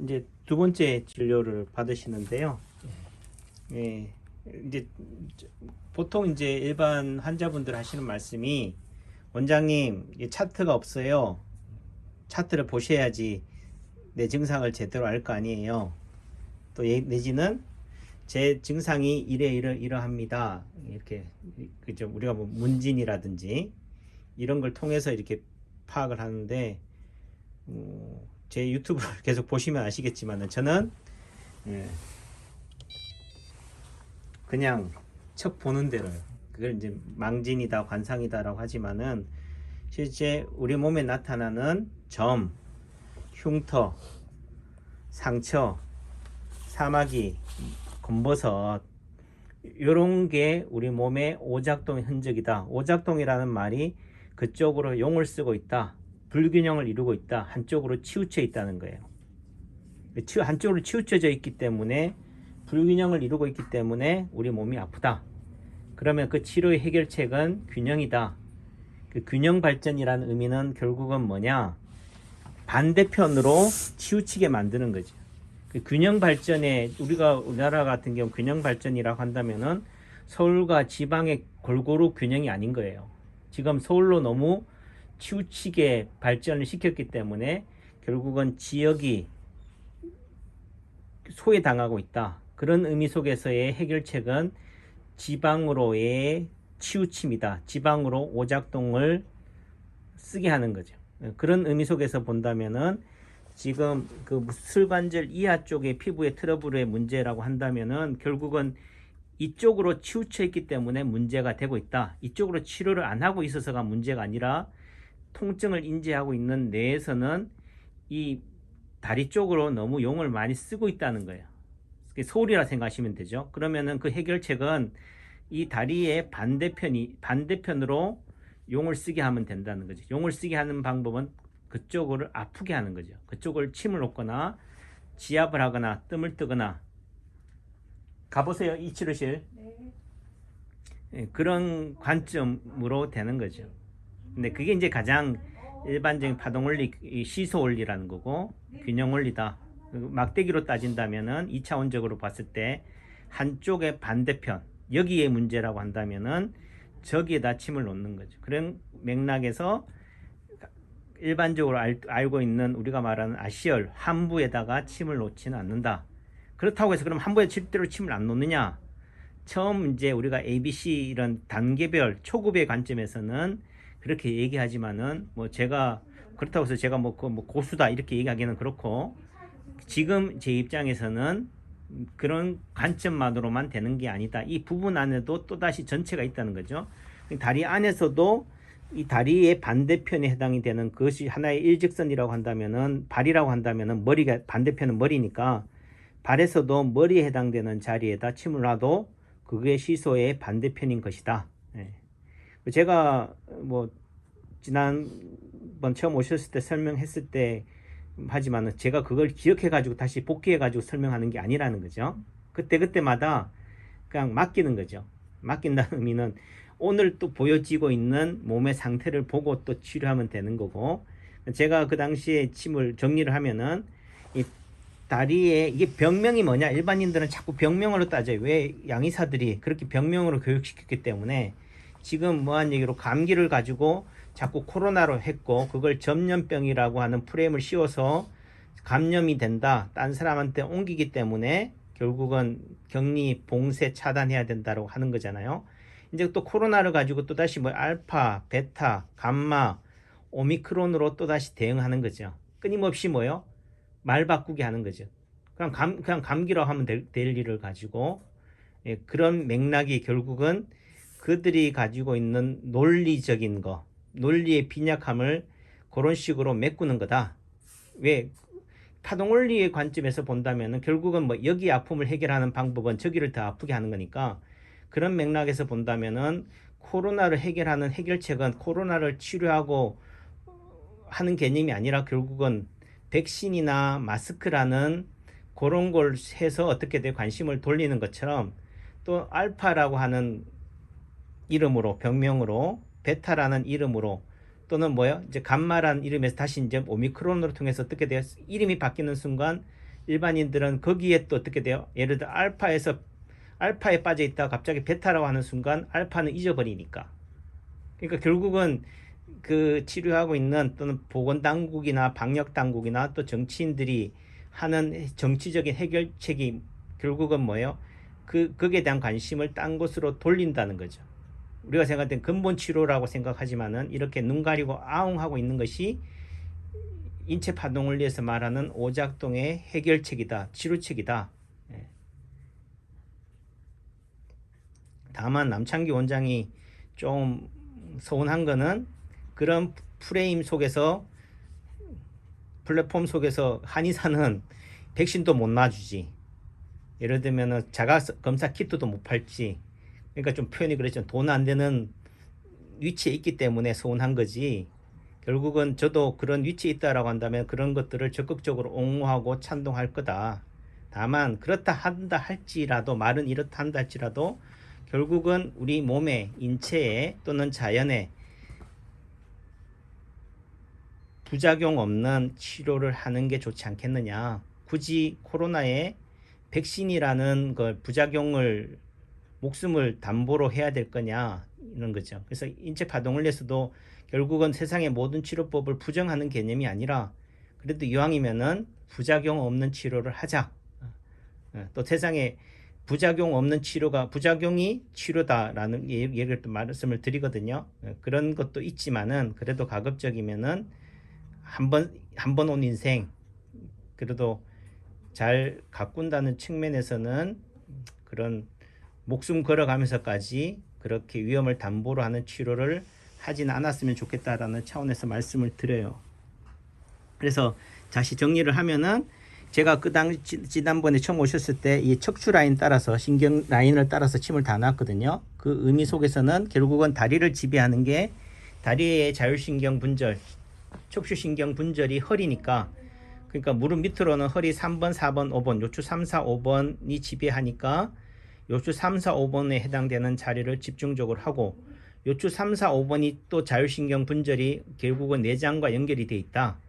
이제 두 번째 진료를 받으시는데요. 예, 이제 보통 이제 일반 환자분들 하시는 말씀이 원장님 이 차트가 없어요. 차트를 보셔야지 내 증상을 제대로 알 거 아니에요. 또 내지는 제 증상이 이러합니다. 이렇게 그죠? 우리가 뭐 문진이라든지 이런 걸 통해서 이렇게 파악을 하는데 제 유튜브를 계속 보시면 아시겠지만 저는 예, 그냥 척 보는 대로요. 그걸 이제 망진이다, 관상이다라고 하지만은 실제 우리 몸에 나타나는 점, 흉터, 상처, 사마귀, 검버섯 이런 게 우리 몸의 오작동의 흔적이다. 오작동이라는 말이 그쪽으로 용을 쓰고 있다. 불균형을 이루고 있다. 한쪽으로 치우쳐 있다는 거예요. 한쪽으로 치우쳐져 있기 때문에 불균형을 이루고 있기 때문에 우리 몸이 아프다. 그러면 그 치료의 해결책은 균형이다. 그 균형 발전이라는 의미는 결국은 뭐냐? 반대편으로 치우치게 만드는 거죠. 그 균형 발전에 우리나라 같은 경우 균형 발전이라고 한다면은 서울과 지방의 골고루 균형이 아닌 거예요. 지금 서울로 너무 치우치게 발전을 시켰기 때문에 결국은 지역이 소외당하고 있다. 그런 의미 속에서의 해결책은 지방으로의 치우침이다. 지방으로 오작동을 쓰게 하는 거죠. 그런 의미 속에서 본다면은 지금 그 슬관절 이하 쪽의 피부의 트러블의 문제라고 한다면은 결국은 이쪽으로 치우쳐 있기 때문에 문제가 되고 있다. 이쪽으로 치료를 안 하고 있어서가 문제가 아니라 통증을 인지하고 있는 뇌에서는 이 다리 쪽으로 너무 용을 많이 쓰고 있다는 거예요. 소울이라 생각하시면 되죠. 그러면은 그 해결책은 이 다리의 반대편으로 용을 쓰게 하면 된다는 거죠. 용을 쓰게 하는 방법은 그쪽을 아프게 하는 거죠. 그쪽을 침을 놓거나 지압을 하거나 뜸을 뜨거나 가보세요. 이 치료실. 네. 그런 관점으로 되는 거죠. 근데 그게 이제 가장 일반적인 파동원리, 시소원리라는 거고 균형원리다. 막대기로 따진다면은 2차원적으로 봤을 때 한쪽의 반대편 여기에 문제라고 한다면은 저기에다 침을 놓는 거죠. 그런 맥락에서 일반적으로 알고 있는 우리가 말하는 아시열 환부에다가 침을 놓지는 않는다. 그렇다고 해서 그럼 환부에 실제로 침을 안 놓느냐? 처음 이제 우리가 ABC 이런 단계별 초급의 관점에서는 그렇게 얘기하지만은 뭐 제가 그렇다고 해서 제가 뭐 고수다 이렇게 얘기하기는 그렇고 지금 제 입장에서는 그런 관점만으로만 되는 게 아니다. 이 부분 안에도 또다시 전체가 있다는 거죠. 다리 안에서도 이 다리의 반대편에 해당이 되는 그것이 하나의 일직선이라고 한다면은 발이라고 한다면은 머리가 반대편은 머리니까 발에서도 머리에 해당되는 자리에다 침을 놔도 그게 시소의 반대편인 것이다. 예. 제가 뭐 지난번 처음 오셨을 때 설명했을 때 하지만은 제가 그걸 기억해 가지고 다시 복귀해 가지고 설명하는 게 아니라는 거죠. 그때마다 그냥 맡기는 거죠. 맡긴다는 의미는 오늘 또 보여지고 있는 몸의 상태를 보고 또 치료하면 되는 거고, 제가 그 당시에 침을 정리를 하면은 이 다리에 이게 병명이 뭐냐, 일반인들은 자꾸 병명으로 따져요. 왜? 양의사들이 그렇게 병명으로 교육시켰기 때문에 지금 뭐한 얘기로 감기를 가지고 자꾸 코로나로 했고 그걸 전염병이라고 하는 프레임을 씌워서 감염이 된다, 딴 사람한테 옮기기 때문에 결국은 격리 봉쇄 차단해야 된다고 하는 거잖아요. 이제 또 코로나를 가지고 또다시 뭐 알파, 베타, 감마, 오미크론으로 또다시 대응하는 거죠. 끊임없이 뭐요? 말 바꾸게 하는 거죠. 그냥 감기라고 하면 될 일을 가지고, 예, 그런 맥락이 결국은 그들이 가지고 있는 논리적인 거, 논리의 빈약함을 그런 식으로 메꾸는 거다. 왜? 파동원리의 관점에서 본다면 결국은 뭐 여기 아픔을 해결하는 방법은 저기를 더 아프게 하는 거니까, 그런 맥락에서 본다면은 코로나를 해결하는 해결책은 코로나를 치료하고 하는 개념이 아니라 결국은 백신이나 마스크라는 그런 걸 해서 어떻게든 관심을 돌리는 것처럼, 또 알파라고 하는 이름으로, 병명으로, 베타라는 이름으로 또는 뭐요? 이제 감마란 이름에서 다시 이제 오미크론으로 통해서 어떻게 돼요? 이름이 바뀌는 순간 일반인들은 거기에 또 어떻게 돼요? 예를 들어 알파에 빠져 있다가 갑자기 베타라고 하는 순간 알파는 잊어버리니까. 그러니까 결국은 그 치료하고 있는 또는 보건당국이나 방역당국이나 또 정치인들이 하는 정치적인 해결책이 결국은 뭐예요? 거기에 대한 관심을 딴 곳으로 돌린다는 거죠. 우리가 생각할 땐 근본 치료라고 생각하지만은 이렇게 눈 가리고 아웅하고 있는 것이 인체 파동을 위해서 말하는 오작동의 해결책이다, 치료책이다. 예. 다만 남창기 원장이 좀 서운한 거는 그런 프레임 속에서 플랫폼 속에서 한의사는 백신도 못 놔주지. 예를 들면은 자가 검사 키트도 못 팔지. 그러니까 좀 표현이 그랬죠. 돈 안 되는 위치에 있기 때문에 서운한 거지. 결국은 저도 그런 위치에 있다라고 한다면 그런 것들을 적극적으로 옹호하고 찬동할 거다. 다만 그렇다 한다 할지라도 말은 이렇다 한다 할지라도 결국은 우리 몸에 인체에 또는 자연에 부작용 없는 치료를 하는 게 좋지 않겠느냐. 굳이 코로나에 백신이라는 걸 부작용을 목숨을 담보로 해야 될 거냐 이런 거죠. 그래서 인체 파동을 위해서도 결국은 세상의 모든 치료법을 부정하는 개념이 아니라 그래도 이왕이면은 부작용 없는 치료를 하자. 또 세상에 부작용 없는 치료가 부작용이 치료다라는 얘기를 또 말씀을 드리거든요. 그런 것도 있지만은 그래도 가급적이면은 한 번 온 인생 그래도 잘 가꾼다는 측면에서는 그런 목숨 걸어가면서까지 그렇게 위험을 담보로 하는 치료를 하진 않았으면 좋겠다라는 차원에서 말씀을 드려요. 그래서 다시 정리를 하면은 제가 지난번에 처음 오셨을 때 이 척추 라인 따라서 신경 라인을 따라서 침을 다 놨거든요. 그 의미 속에서는 결국은 다리를 지배하는 게 다리의 자율신경 분절, 척추신경 분절이 허리니까 그러니까 무릎 밑으로는 허리 3번, 4번, 5번, 요추 3, 4, 5번이 지배하니까 요추 3, 4, 5번에 해당되는 자리를 집중적으로 하고 요추 3, 4, 5번이 또 자율신경 분절이 결국은 내장과 연결이 돼 있다.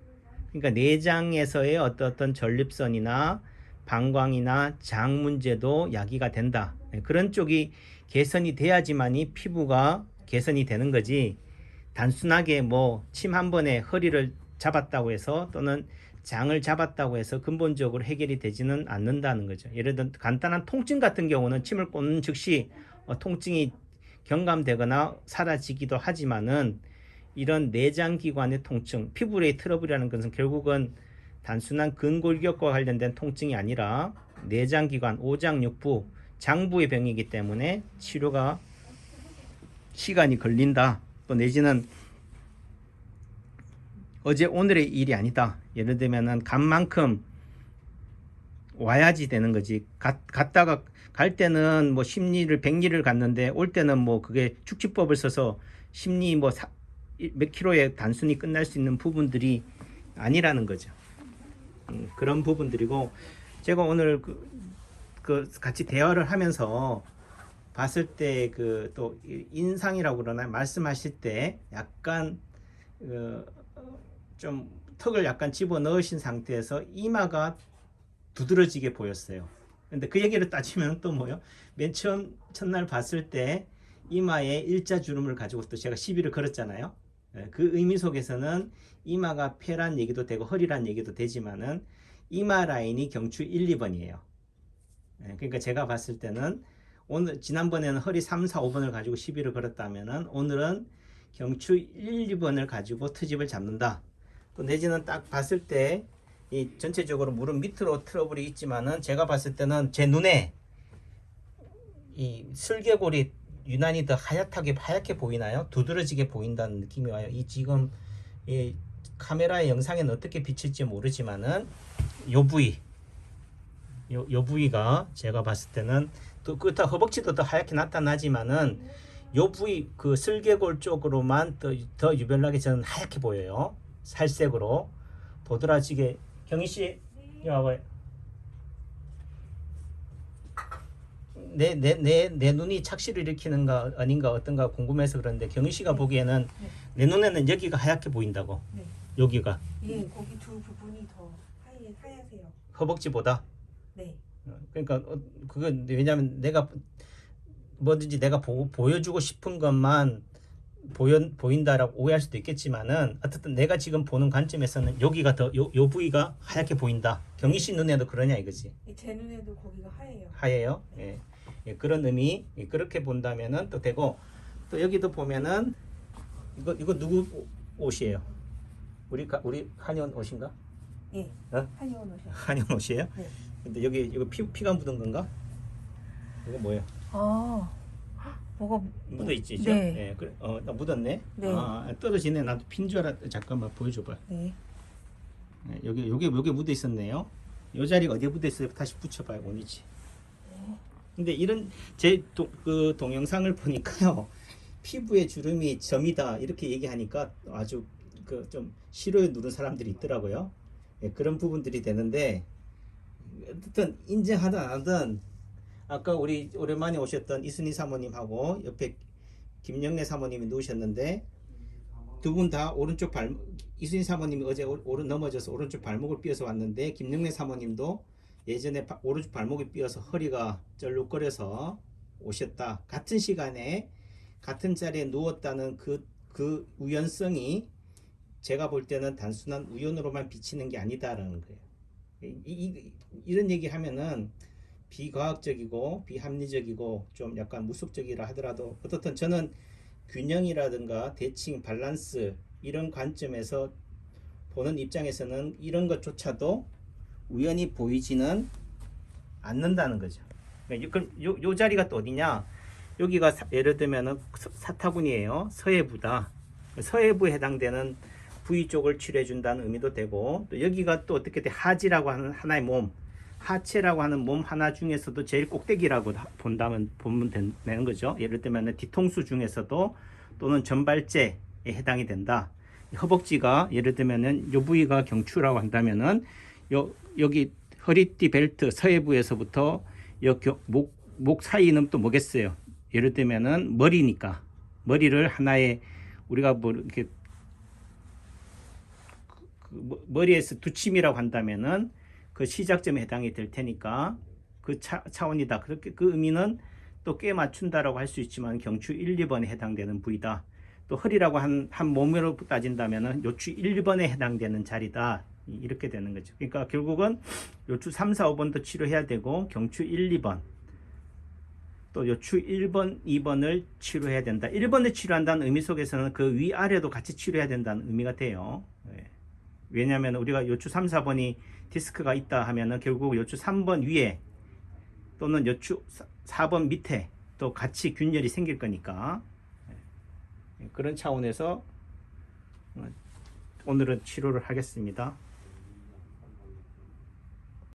그러니까 내장에서의 어떤 전립선이나 방광이나 장 문제도 야기가 된다. 그런 쪽이 개선이 돼야지만이 피부가 개선이 되는 거지. 단순하게 뭐 침 한 번에 허리를 잡았다고 해서 또는 장을 잡았다고 해서 근본적으로 해결이 되지는 않는다는 거죠. 예를 들어 간단한 통증 같은 경우는 침을 꽂는 즉시 통증이 경감되거나 사라지기도 하지만은 이런 내장기관의 통증, 피부의 트러블이라는 것은 결국은 단순한 근골격과 관련된 통증이 아니라 내장기관, 오장육부, 장부의 병이기 때문에 치료가 시간이 걸린다. 또 내지는 어제 오늘의 일이 아니다. 예를 들면은 간만큼 와야지 되는 거지. 갔다가 갈 때는 뭐 10리를 100리를 갔는데 올 때는 뭐 그게 축지법을 써서 10리 뭐 몇 킬로에 단순히 끝날 수 있는 부분들이 아니라는 거죠. 그런 부분들이고 제가 오늘 그 같이 대화를 하면서 봤을 때 그 또 인상이라고 그러나 말씀하실 때 약간 좀 턱을 약간 집어 넣으신 상태에서 이마가 두드러지게 보였어요. 근데 그 얘기를 따지면 또 뭐요? 맨 첫날 봤을 때 이마에 일자 주름을 가지고 또 제가 시비를 걸었잖아요. 그 의미 속에서는 이마가 폐란 얘기도 되고 허리란 얘기도 되지만은 이마 라인이 경추 1, 2번이에요. 그러니까 제가 봤을 때는 오늘 지난번에는 허리 3, 4, 5번을 가지고 시비를 걸었다면은 오늘은 경추 1, 2번을 가지고 트집을 잡는다. 또 내지는 딱 봤을 때 이 전체적으로 무릎 밑으로 트러블이 있지만은 제가 봤을 때는 제 눈에 이 슬개골이 유난히 더 하얗게 보이나요? 두드러지게 보인다는 느낌이 와요. 이 지금 이 카메라의 영상에는 어떻게 비칠지 모르지만은 요 부위가 제가 봤을 때는 또 그렇다 허벅지도 더 하얗게 나타나지만은 요 부위 그 슬개골 쪽으로만 더 유별나게 저는 하얗게 보여요. 살색으로 도드라지게. 경희 씨, 이리 와봐요. 내 눈이 착시를 일으키는가 아닌가 어떤가 궁금해서 그런데 경희 씨가 보기에는 네. 내 눈에는 여기가 하얗게 보인다고. 네. 여기가 예, 거기 두 부분이 더 하얗세요. 허벅지보다. 네. 그러니까 그건 왜냐면 내가 뭐든지 내가 보여주고 싶은 것만 보인다라고 오해할 수도 있겠지만은 어쨌든 내가 지금 보는 관점에서는 여기가 더 요 부위가 하얗게 보인다. 경희 씨 눈에도 그러냐 이거지. 제 눈에도 거기가 하얘요. 하얘요. 예. 예, 그런 의미. 예, 그렇게 본다면은 또 되고 또 여기도 보면은 이거 누구 옷이에요? 우리 한의원 옷인가? 예. 어? 한의원 옷이요. 한의원 옷이에요? 네. 근데 여기 이거 피가 묻은 건가? 이거 뭐예요? 아, 뭐가 묻어 있지, 네. 예, 그래, 나 묻었네. 네. 아, 떨어지네. 나도 핀 줄 알았. 잠깐만 보여줘봐. 네. 예, 여기 묻어 있었네요. 요 자리가 어디에 묻어 있어요? 다시 붙여봐요. 원이지. 근데 이런 그 동영상을 보니까요, 피부에 주름이 점이다 이렇게 얘기하니까 아주 그 좀 싫어요 누른 사람들이 있더라고요. 예, 그런 부분들이 되는데 어쨌든 인정하든 안 하든 아까 우리 오랜만에 오셨던 이순희 사모님하고 옆에 김영래 사모님이 누우셨는데 두 분 다 오른쪽 이순희 사모님이 어제 넘어져서 오른쪽 발목을 삐어서 왔는데 김영래 사모님도 예전에 오른쪽 발목이 삐어서 허리가 쩔룩거려서 오셨다. 같은 시간에 같은 자리에 누웠다는 그 우연성이 제가 볼 때는 단순한 우연으로만 비치는 게 아니다라는 거예요. 이런 얘기 하면은 비과학적이고 비합리적이고 좀 약간 무속적이라 하더라도 어떻든 저는 균형이라든가 대칭, 밸런스 이런 관점에서 보는 입장에서는 이런 것조차도 우연히 보이지는 않는다는 거죠. 그럼 요 자리가 또 어디냐? 여기가 예를 들면은 사타구니예요. 서해부다. 서해부에 해당되는 부위 쪽을 치료해 준다는 의미도 되고, 또 여기가 또 어떻게 돼? 하지라고 하는 하나의 몸, 하체라고 하는 몸 하나 중에서도 제일 꼭대기라고 보면 되는 거죠. 예를 들면 뒤통수 중에서도 또는 전발제에 해당이 된다. 허벅지가 예를 들면은 요 부위가 경추라고 한다면은 여기 허리띠 벨트 서해부에서부터 목 사이는 또 뭐겠어요? 예를 들면은 머리니까 머리를 하나의 우리가 뭐 이렇게 머리에서 두침이라고 한다면은 그 시작점에 해당이 될 테니까 그 차원이다. 그렇게 그 의미는 또 꽤 맞춘다라고 할 수 있지만 경추 1, 2번에 해당되는 부위다. 또 허리라고 한 몸으로 따진다면은 요추 1, 2번에 해당되는 자리다. 이렇게 되는 거죠. 그러니까 결국은 요추 3, 4, 5번도 치료해야 되고 경추 1, 2번 또 요추 1번, 2번을 치료해야 된다. 1번을 치료한다는 의미 속에서는 그 위아래도 같이 치료해야 된다는 의미가 돼요. 왜냐하면 우리가 요추 3, 4번이 디스크가 있다 하면은 결국 요추 3번 위에 또는 요추 4번 밑에 또 같이 균열이 생길 거니까 그런 차원에서 오늘은 치료를 하겠습니다.